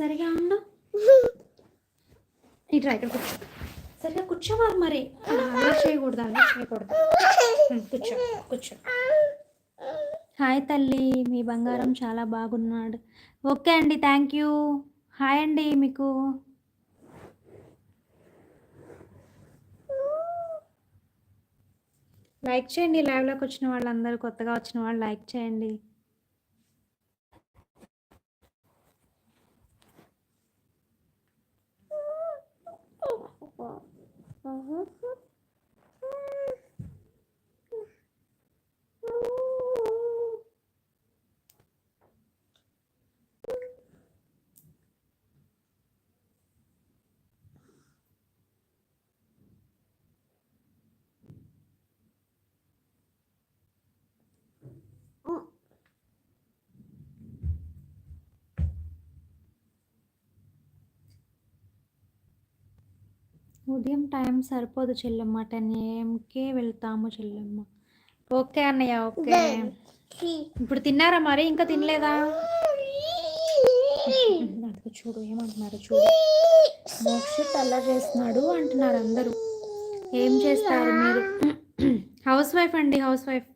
సరిగా ఉండు. ఇట్రా ఇక్కడ కూర్చో. సరిగా కూర్చోవాలి మరి. అలా చేయకూడదు, అలా చేయకూడదు. కూర్చో కూర్చో. హాయ్ తల్లి, మీ బంగారం చాలా బాగున్నాడు. ఓకే అండి, థ్యాంక్ యూ. హాయ్ అండి మీకు. లైక్ చేయండి, లైవ్లోకి వచ్చిన వాళ్ళందరూ, కొత్తగా వచ్చిన వాళ్ళు లైక్ చేయండి. ఉదయం టైం సరిపోదు చెల్లెమ్మ, 10 AM వెళ్తాము చెల్లెమ్మ. ఓకే అన్నయ్య, ఓకే. ఇప్పుడు తిన్నారా మరి? ఇంకా తినలేదా? చూడు ఏమంటున్నారు, చూడు. మోక్షిత్ అలా చేస్తున్నాడు అంటున్నారు అందరూ. ఏం చేస్తారు మీరు? హౌస్ వైఫ్ అండి, హౌస్ వైఫ్.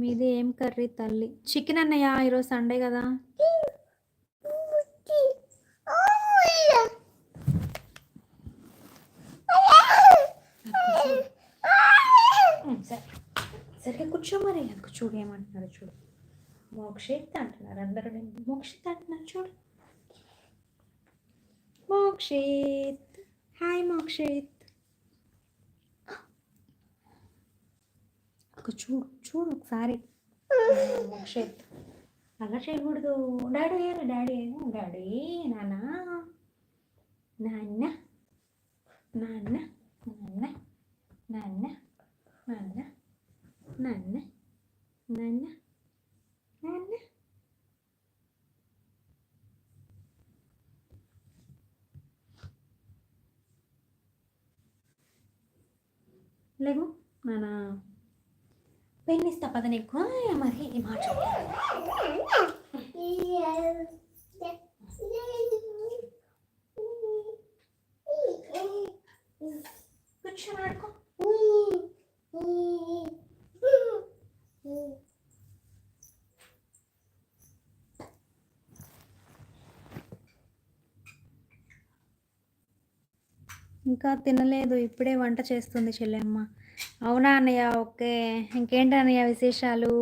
మీది ఏం కర్రీ తల్లి? చికెన్ అన్నయ్య, ఈరోజు సండే కదా. సరిగ్గా కూర్చో మరి. అందుకు చూడు ఏమంటున్నారు, చూడు. మోక్షిత్ అంటున్నారు అందరూ. మోక్షిత్ అంటున్నారు చూడు. మోక్షిత్, హాయ్ మోక్షిత్. చూడు చూడు ఒకసారి. మోక్షిత్ అలా చేయకూడదు. డాడీ డాడీ డాడీ, నాన్న నాన్న నాన్న నాన్న నాన్న నాన్న నాన్న నాన్న నాన్న. లేవు నాన్న. పెన్ ఇస్తా పద నీకు. మరి ఈ మాట కూర్చొని ఆడుకో. ఇంకా తినలేదు, ఇప్పుడే వంట చేస్తుంది చెల్లెమ్మ. అవునా అన్నయ్య, ఓకే. ఇంకేంటి అన్నయ్య విశేషాలు?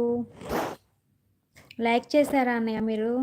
లైక్ చేశారా అన్నయ్య మీరు?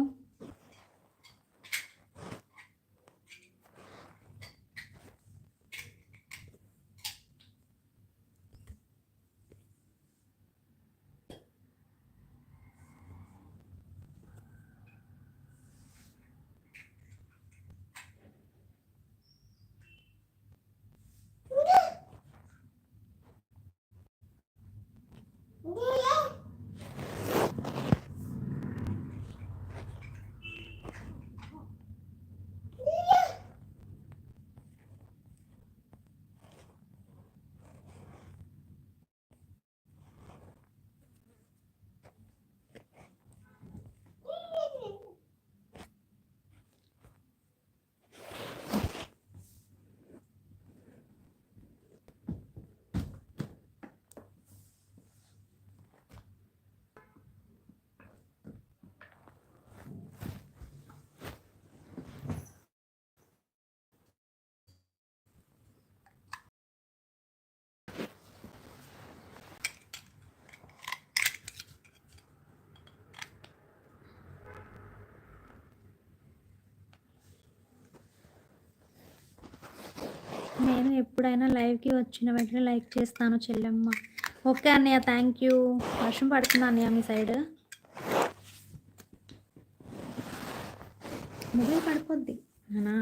నేను ఎప్పుడైనా లైవ్కి వచ్చిన వెంటనే లైక్ చేస్తాను చెల్లెమ్మ. ఓకే అన్నయ్య, థ్యాంక్ యూ. వర్షం పడుతుందా అన్నయ్య మీ సైడ్? మొబైల్ పడిపోద్ది అన్నా.